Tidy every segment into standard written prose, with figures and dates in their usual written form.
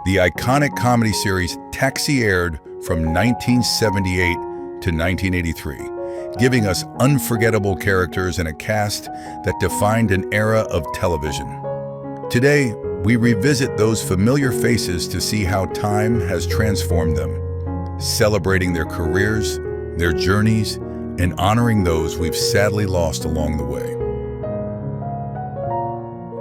The iconic comedy series Taxi aired from 1978 to 1983, giving us unforgettable characters and a cast that defined an era of television. Today, we revisit those familiar faces to see how time has transformed them, celebrating their careers, their journeys, and honoring those we've sadly lost along the way.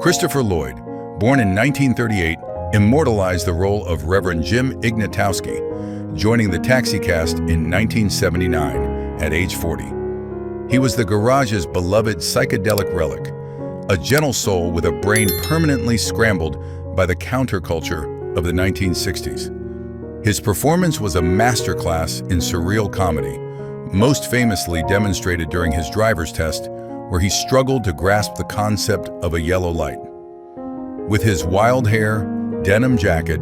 Christopher Lloyd, born in 1938, immortalized the role of Reverend Jim Ignatowski, joining the Taxi cast in 1979 at age 40. He was the garage's beloved psychedelic relic, a gentle soul with a brain permanently scrambled by the counterculture of the 1960s. His performance was a masterclass in surreal comedy, most famously demonstrated during his driver's test, where he struggled to grasp the concept of a yellow light. With his wild hair, denim jacket,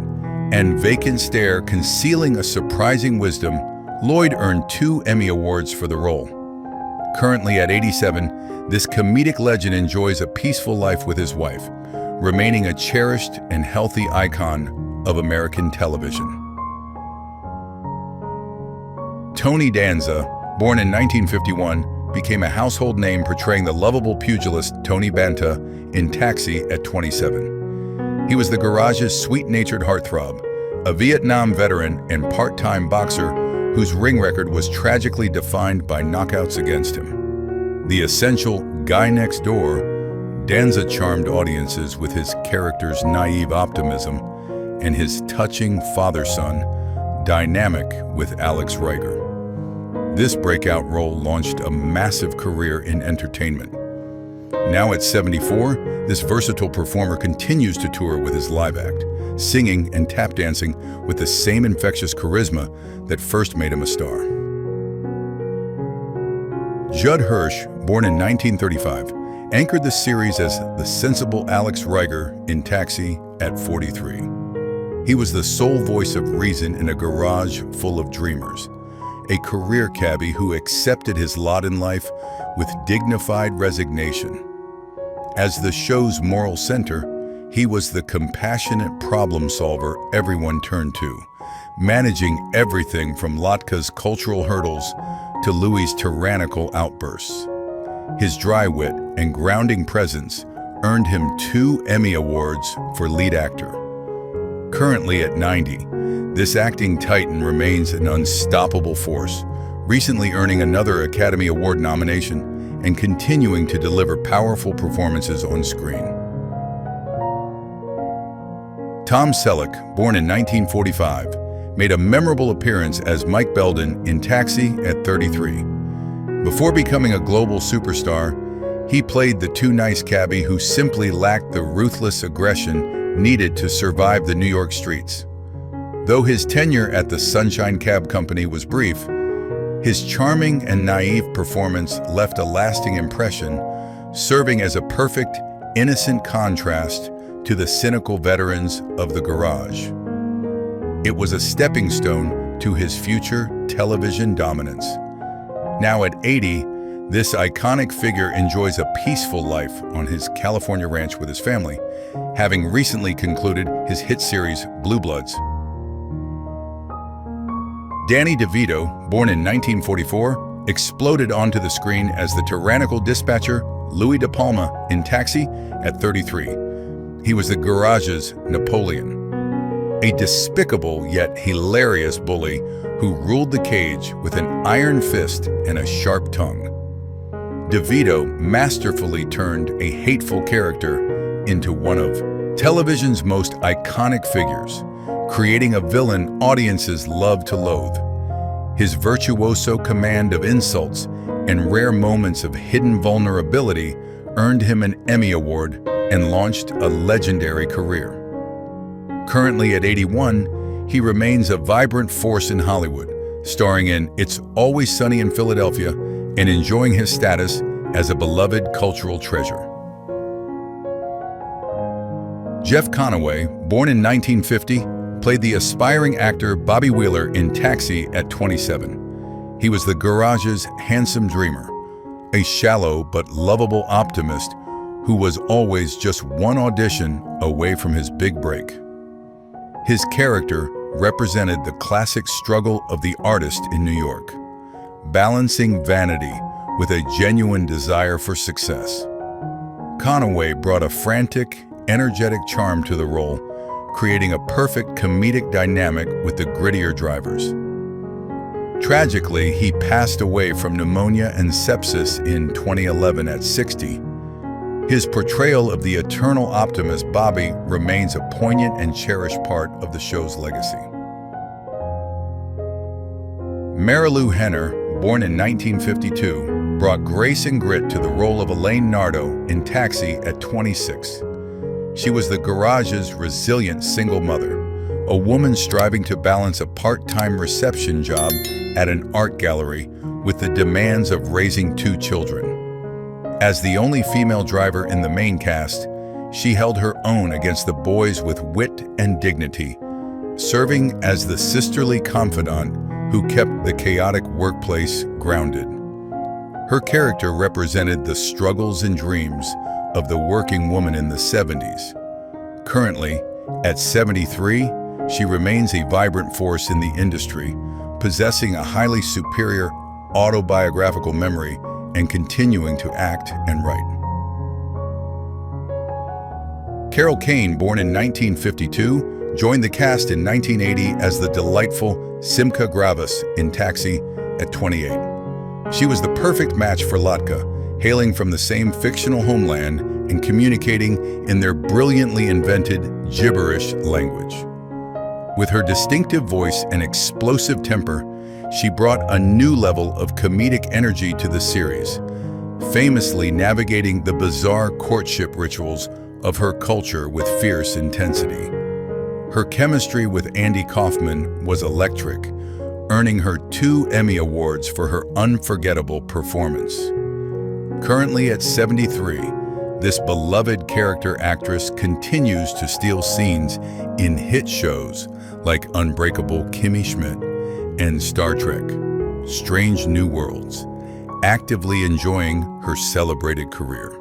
and vacant stare concealing a surprising wisdom, Lloyd earned 2 Emmy Awards for the role. Currently at 87, this comedic legend enjoys a peaceful life with his wife, remaining a cherished and healthy icon of American television. Tony Danza, born in 1951, became a household name portraying the lovable pugilist Tony Banta in Taxi at 27. He was the garage's sweet-natured heartthrob, a Vietnam veteran and part-time boxer whose ring record was tragically defined by knockouts against him. The essential guy next door, Danza charmed audiences with his character's naive optimism and his touching father-son dynamic with Alex Riker. This breakout role launched a massive career in entertainment. Now at 74, this versatile performer continues to tour with his live act, singing and tap dancing with the same infectious charisma that first made him a star. Judd Hirsch, born in 1935, anchored the series as the sensible Alex Riker in Taxi at 43. He was the sole voice of reason in a garage full of dreamers, a career cabbie who accepted his lot in life with dignified resignation. As the show's moral center, he was the compassionate problem solver everyone turned to, managing everything from Latka's cultural hurdles to Louis' tyrannical outbursts. His dry wit and grounding presence earned him 2 Emmy Awards for lead actor. Currently at 90, this acting titan remains an unstoppable force, recently earning another Academy Award nomination and continuing to deliver powerful performances on screen. Tom Selleck, born in 1945, made a memorable appearance as Mike Belden in Taxi at 33. Before becoming a global superstar, he played the too-nice cabbie who simply lacked the ruthless aggression needed to survive the New York streets. Though his tenure at the Sunshine Cab Company was brief, his charming and naive performance left a lasting impression, serving as a perfect, innocent contrast to the cynical veterans of the garage. It was a stepping stone to his future television dominance. Now at 80, this iconic figure enjoys a peaceful life on his California ranch with his family, having recently concluded his hit series Blue Bloods. Danny DeVito, born in 1944, exploded onto the screen as the tyrannical dispatcher Louis De Palma in Taxi at 33. He was the garage's Napoleon, a despicable yet hilarious bully who ruled the cage with an iron fist and a sharp tongue. DeVito masterfully turned a hateful character into one of television's most iconic figures, creating a villain audiences love to loathe. His virtuoso command of insults and rare moments of hidden vulnerability earned him an Emmy Award and launched a legendary career. Currently at 81, he remains a vibrant force in Hollywood, starring in It's Always Sunny in Philadelphia and enjoying his status as a beloved cultural treasure. Jeff Conaway, born in 1950, played the aspiring actor Bobby Wheeler in Taxi at 27. He was the garage's handsome dreamer, a shallow but lovable optimist who was always just one audition away from his big break. His character represented the classic struggle of the artist in New York, balancing vanity with a genuine desire for success. Conaway brought a frantic, energetic charm to the role, creating a perfect comedic dynamic with the grittier drivers. Tragically, he passed away from pneumonia and sepsis in 2011 at 60. His portrayal of the eternal optimist Bobby remains a poignant and cherished part of the show's legacy. Marilu Henner, born in 1952, brought grace and grit to the role of Elaine Nardo in Taxi at 26. She was the garage's resilient single mother, a woman striving to balance a part-time reception job at an art gallery with the demands of raising 2 children. As the only female driver in the main cast, she held her own against the boys with wit and dignity, serving as the sisterly confidant who kept the chaotic workplace grounded. Her character represented the struggles and dreams of the working woman in the 70s. Currently, at 73, she remains a vibrant force in the industry, possessing a highly superior autobiographical memory and continuing to act and write. Carol Kane, born in 1952, joined the cast in 1980 as the delightful Simca Gravis in Taxi at 28. She was the perfect match for Latka, hailing from the same fictional homeland and communicating in their brilliantly invented gibberish language. With her distinctive voice and explosive temper, she brought a new level of comedic energy to the series, famously navigating the bizarre courtship rituals of her culture with fierce intensity. Her chemistry with Andy Kaufman was electric, earning her 2 Emmy Awards for her unforgettable performance. Currently at 73, this beloved character actress continues to steal scenes in hit shows like Unbreakable Kimmy Schmidt and Star Trek: Strange New Worlds, actively enjoying her celebrated career.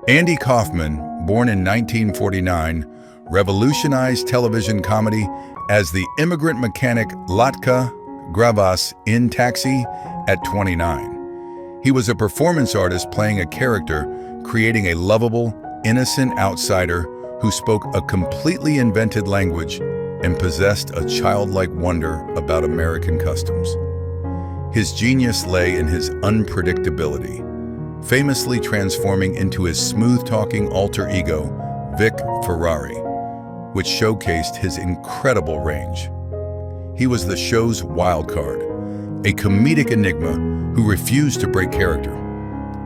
Andy Kaufman, born in 1949, revolutionized television comedy as the immigrant mechanic Latka Gravas in Taxi at 29. He was a performance artist playing a character, creating a lovable, innocent outsider who spoke a completely invented language and possessed a childlike wonder about American customs. His genius lay in his unpredictability, famously transforming into his smooth-talking alter ego, Vic Ferrari, which showcased his incredible range. He was the show's wild card, a comedic enigma who refused to break character.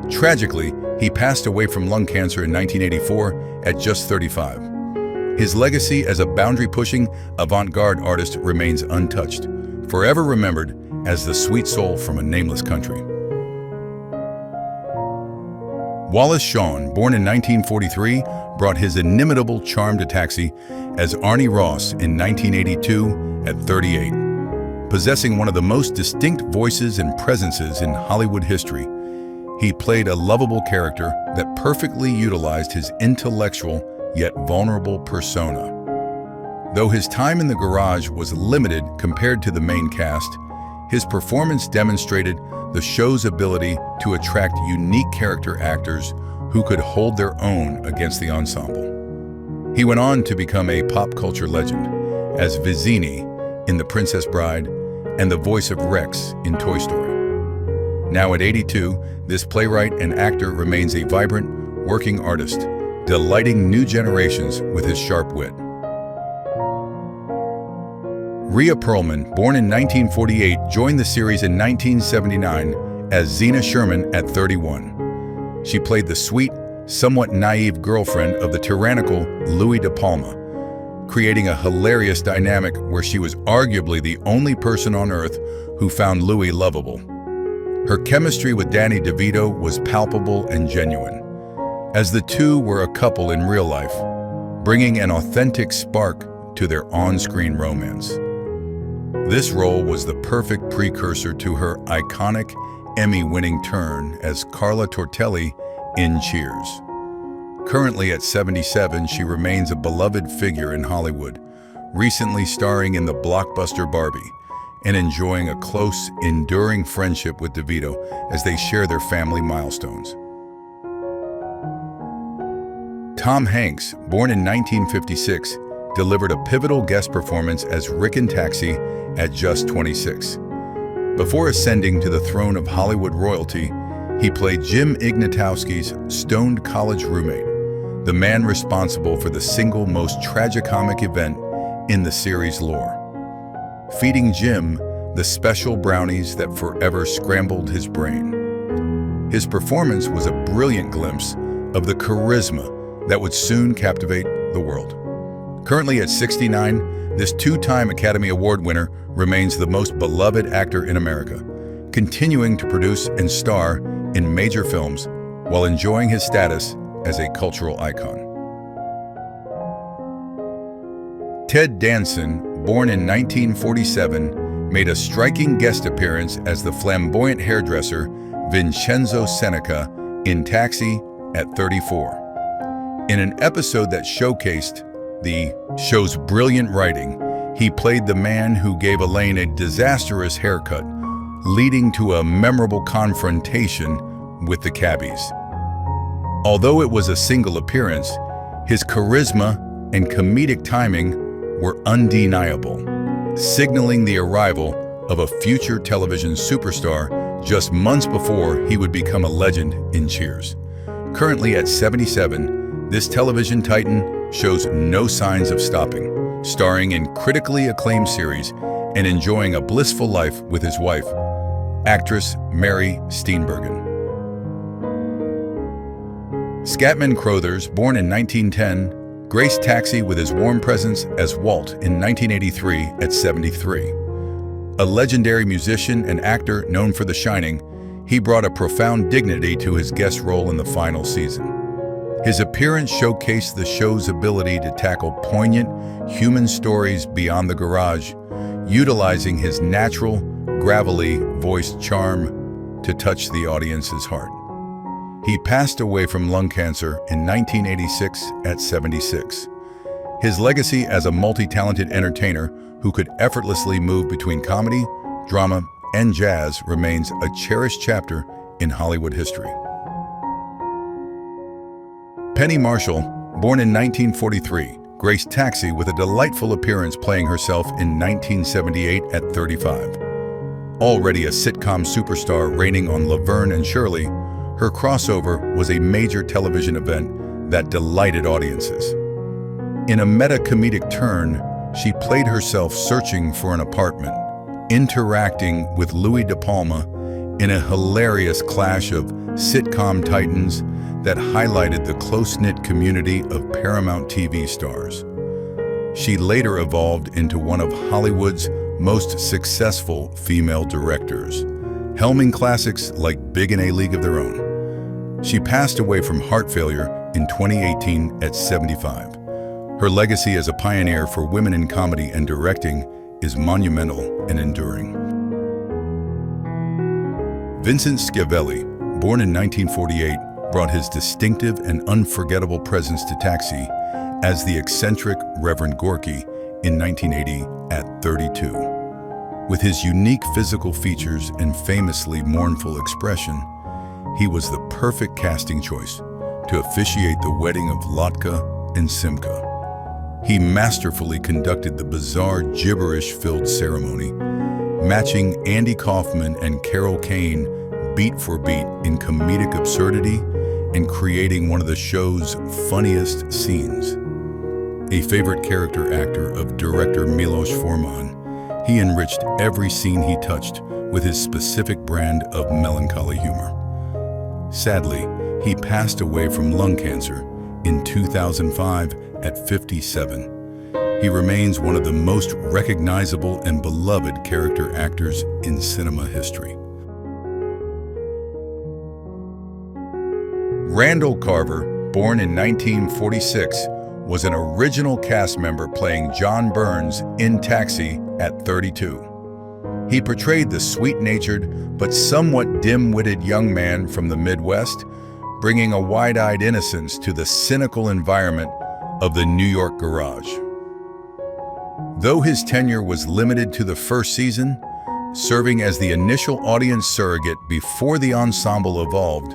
Tragically, he passed away from lung cancer in 1984 at just 35. His legacy as a boundary-pushing, avant-garde artist remains untouched, forever remembered as the sweet soul from a nameless country. Wallace Shawn, born in 1943, brought his inimitable charm to Taxi as Arnie Ross in 1982 at 38. Possessing one of the most distinct voices and presences in Hollywood history, he played a lovable character that perfectly utilized his intellectual yet vulnerable persona. Though his time in the garage was limited compared to the main cast, his performance demonstrated the show's ability to attract unique character actors who could hold their own against the ensemble. He went on to become a pop culture legend as Vizzini in The Princess Bride and the voice of Rex in Toy Story. Now at 82, this playwright and actor remains a vibrant, working artist, delighting new generations with his sharp wit. Rhea Perlman, born in 1948, joined the series in 1979 as Zena Sherman at 31. She played the sweet, somewhat naive girlfriend of the tyrannical Louis De Palma, creating a hilarious dynamic where she was arguably the only person on Earth who found Louis lovable. Her chemistry with Danny DeVito was palpable and genuine, as the two were a couple in real life, bringing an authentic spark to their on-screen romance. This role was the perfect precursor to her iconic Emmy-winning turn as Carla Tortelli in Cheers. Currently at 77, she remains a beloved figure in Hollywood, recently starring in the blockbuster Barbie and enjoying a close, enduring friendship with DeVito as they share their family milestones. Tom Hanks, born in 1956, delivered a pivotal guest performance as Rick in Taxi at just 26. Before ascending to the throne of Hollywood royalty, he played Jim Ignatowski's stoned college roommate, the man responsible for the single most tragicomic event in the series lore, feeding Jim the special brownies that forever scrambled his brain. His performance was a brilliant glimpse of the charisma that would soon captivate the world. Currently at 69, this two-time Academy Award winner remains the most beloved actor in America, continuing to produce and star in major films while enjoying his status as a cultural icon. Ted Danson, born in 1947, made a striking guest appearance as the flamboyant hairdresser Vincenzo Seneca in Taxi at 34. In an episode that showcased the show's brilliant writing, he played the man who gave Elaine a disastrous haircut, leading to a memorable confrontation with the cabbies. Although it was a single appearance, his charisma and comedic timing were undeniable, signaling the arrival of a future television superstar just months before he would become a legend in Cheers. Currently at 77, this television titan shows no signs of stopping, starring in critically acclaimed series and enjoying a blissful life with his wife, actress Mary Steenburgen. Scatman Crothers, born in 1910, graced Taxi with his warm presence as Walt in 1983 at 73. A legendary musician and actor known for The Shining, he brought a profound dignity to his guest role in the final season. His appearance showcased the show's ability to tackle poignant, human stories beyond the garage, utilizing his natural, gravelly voice charm to touch the audience's heart. He passed away from lung cancer in 1986 at 76. His legacy as a multi-talented entertainer who could effortlessly move between comedy, drama, and jazz remains a cherished chapter in Hollywood history. Penny Marshall, born in 1943, graced Taxi with a delightful appearance playing herself in 1978 at 35. Already a sitcom superstar reigning on Laverne and Shirley, her crossover was a major television event that delighted audiences. In a meta-comedic turn, she played herself searching for an apartment, interacting with Louis De Palma in a hilarious clash of sitcom titans that highlighted the close-knit community of Paramount TV stars. She later evolved into one of Hollywood's most successful female directors, helming classics like Big and A League of Their Own. She passed away from heart failure in 2018 at 75. Her legacy as a pioneer for women in comedy and directing is monumental and enduring. Vincent Schiavelli, born in 1948, brought his distinctive and unforgettable presence to Taxi as the eccentric Reverend Gorky in 1980 at 32. With his unique physical features and famously mournful expression, he was the perfect casting choice to officiate the wedding of Lotka and Simca. He masterfully conducted the bizarre, gibberish-filled ceremony, matching Andy Kaufman and Carol Kane beat for beat in comedic absurdity and creating one of the show's funniest scenes. A favorite character actor of director Milos Forman, he enriched every scene he touched with his specific brand of melancholy humor. Sadly, he passed away from lung cancer in 2005 at 57. He remains one of the most recognizable and beloved character actors in cinema history. Randall Carver, born in 1946, was an original cast member playing John Burns in Taxi at 32. He portrayed the sweet-natured but somewhat dim-witted young man from the Midwest, bringing a wide-eyed innocence to the cynical environment of the New York garage. Though his tenure was limited to the first season, serving as the initial audience surrogate before the ensemble evolved,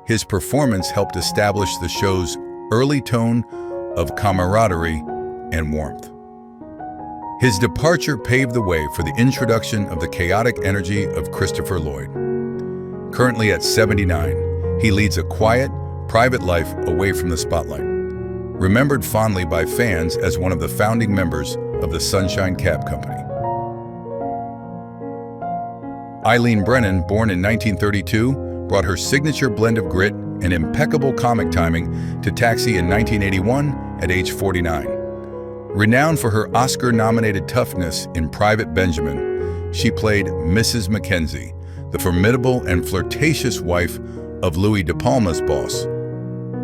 his performance helped establish the show's early tone of camaraderie and warmth. His departure paved the way for the introduction of the chaotic energy of Christopher Lloyd. Currently at 79, he leads a quiet, private life away from the spotlight, remembered fondly by fans as one of the founding members of the Sunshine Cab Company. Eileen Brennan, born in 1932, brought her signature blend of grit and impeccable comic timing to Taxi in 1981 at age 49. Renowned for her Oscar-nominated toughness in Private Benjamin, she played Mrs. Mackenzie, the formidable and flirtatious wife of Louis De Palma's boss.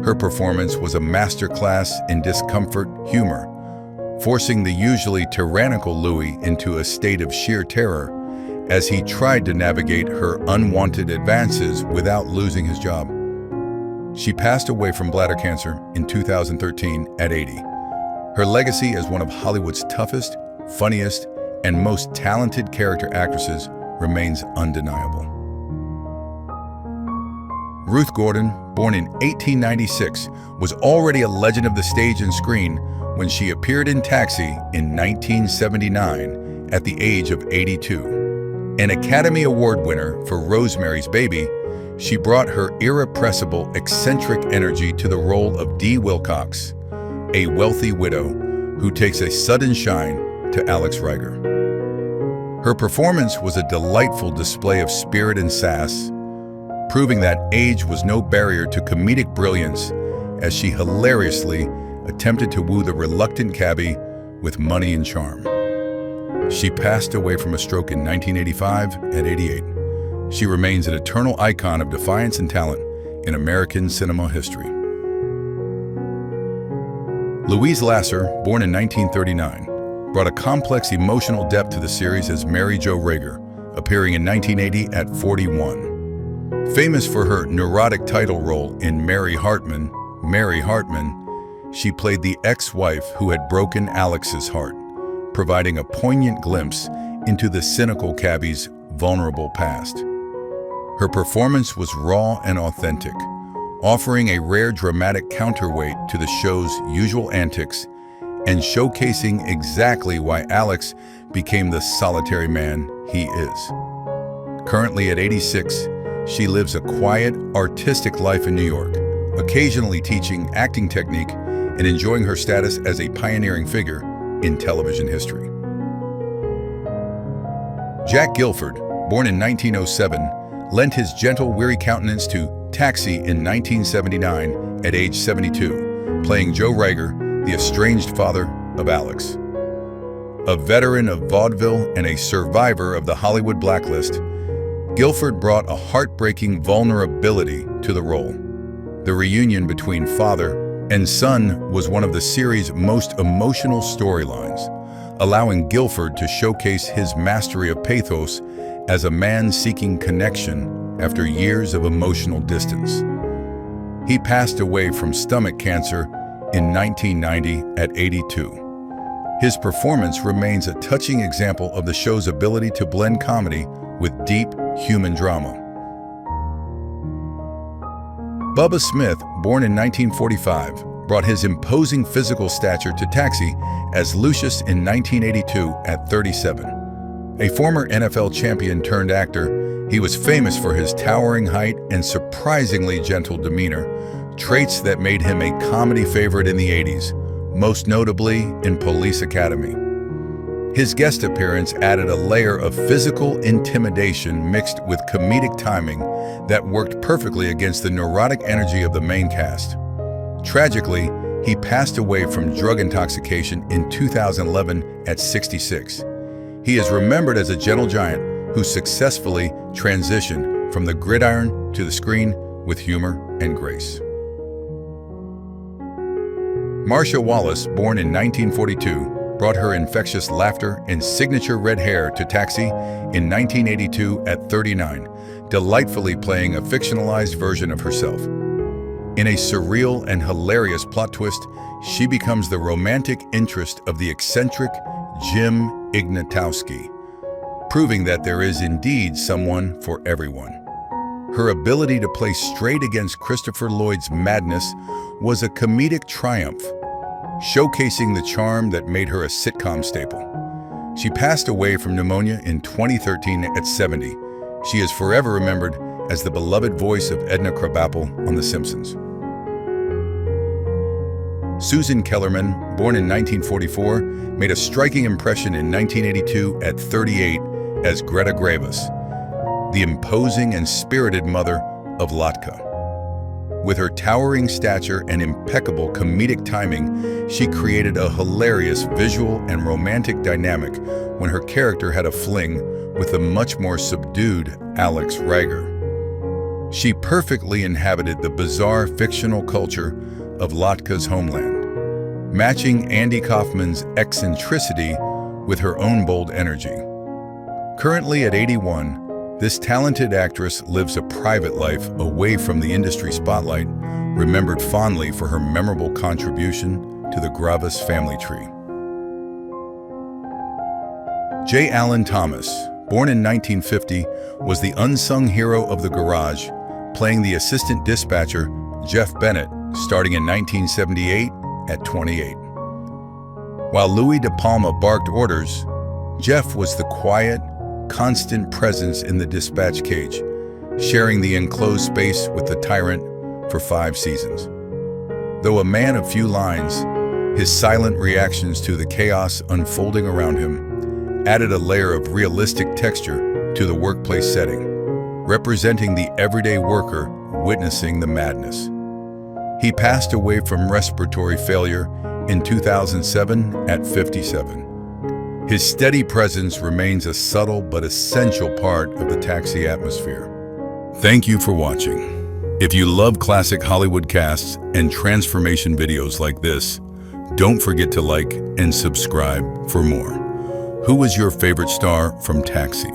Her performance was a masterclass in discomfort humor, forcing the usually tyrannical Louis into a state of sheer terror as he tried to navigate her unwanted advances without losing his job. She passed away from bladder cancer in 2013 at 80. Her legacy as one of Hollywood's toughest, funniest, and most talented character actresses remains undeniable. Ruth Gordon, born in 1896, was already a legend of the stage and screen when she appeared in Taxi in 1979 at the age of 82. An Academy Award winner for Rosemary's Baby, she brought her irrepressible, eccentric energy to the role of Dee Wilcox, a wealthy widow who takes a sudden shine to Alex Riger. Her performance was a delightful display of spirit and sass, proving that age was no barrier to comedic brilliance as she hilariously attempted to woo the reluctant cabbie with money and charm. She passed away from a stroke in 1985 at 88. She remains an eternal icon of defiance and talent in American cinema history. Louise Lasser, born in 1939, brought a complex emotional depth to the series as Mary Jo Rager, appearing in 1980 at 41. Famous for her neurotic title role in Mary Hartman, she played the ex-wife who had broken Alex's heart, providing a poignant glimpse into the cynical cabbie's vulnerable past. Her performance was raw and authentic, offering a rare dramatic counterweight to the show's usual antics and showcasing exactly why Alex became the solitary man he is. Currently at 86, she lives a quiet, artistic life in New York, occasionally teaching acting technique and enjoying her status as a pioneering figure in television history. Jack Gilford, born in 1907, lent his gentle, weary countenance to Taxi in 1979 at age 72, playing Joe Riger, the estranged father of Alex. A veteran of vaudeville and a survivor of the Hollywood blacklist, Gilford brought a heartbreaking vulnerability to the role. The reunion between father and son was one of the series' most emotional storylines, allowing Gilford to showcase his mastery of pathos as a man seeking connection after years of emotional distance. He passed away from stomach cancer in 1990 at 82. His performance remains a touching example of the show's ability to blend comedy with deep human drama. Bubba Smith, born in 1945, brought his imposing physical stature to Taxi as Lucius in 1982 at 37. A former NFL champion turned actor, he was famous for his towering height and surprisingly gentle demeanor, traits that made him a comedy favorite in the 80s, most notably in Police Academy. His guest appearance added a layer of physical intimidation mixed with comedic timing that worked perfectly against the neurotic energy of the main cast. Tragically, he passed away from drug intoxication in 2011 at 66. He is remembered as a gentle giant who successfully transitioned from the gridiron to the screen with humor and grace. Marcia Wallace, born in 1942, brought her infectious laughter and signature red hair to Taxi in 1982 at 39, delightfully playing a fictionalized version of herself. In a surreal and hilarious plot twist, she becomes the romantic interest of the eccentric Jim Ignatowski, proving that there is indeed someone for everyone. Her ability to play straight against Christopher Lloyd's madness was a comedic triumph, showcasing the charm that made her a sitcom staple. She passed away from pneumonia in 2013 at 70. She is forever remembered as the beloved voice of Edna Krabappel on The Simpsons. Susan Kellerman, born in 1944, made a striking impression in 1982 at 38 as Greta Gravis, the imposing and spirited mother of Latka. With her towering stature and impeccable comedic timing, she created a hilarious visual and romantic dynamic when her character had a fling with the much more subdued Alex Rager. She perfectly inhabited the bizarre fictional culture of Latka's homeland, matching Andy Kaufman's eccentricity with her own bold energy. Currently at 81, this talented actress lives a private life away from the industry spotlight, remembered fondly for her memorable contribution to the Gravis family tree. J. Allen Thomas, born in 1950, was the unsung hero of The Garage, playing the assistant dispatcher Jeff Bennett, starting in 1978 at 28. While Louis De Palma barked orders, Jeff was the quiet, constant presence in the dispatch cage, sharing the enclosed space with the tyrant for 5 seasons. Though a man of few lines, his silent reactions to the chaos unfolding around him added a layer of realistic texture to the workplace setting, representing the everyday worker witnessing the madness. He passed away from respiratory failure in 2007 at 57. His steady presence remains a subtle but essential part of the Taxi atmosphere. Thank you for watching. If you love classic Hollywood casts and transformation videos like this, don't forget to like and subscribe for more. Who was your favorite star from Taxi?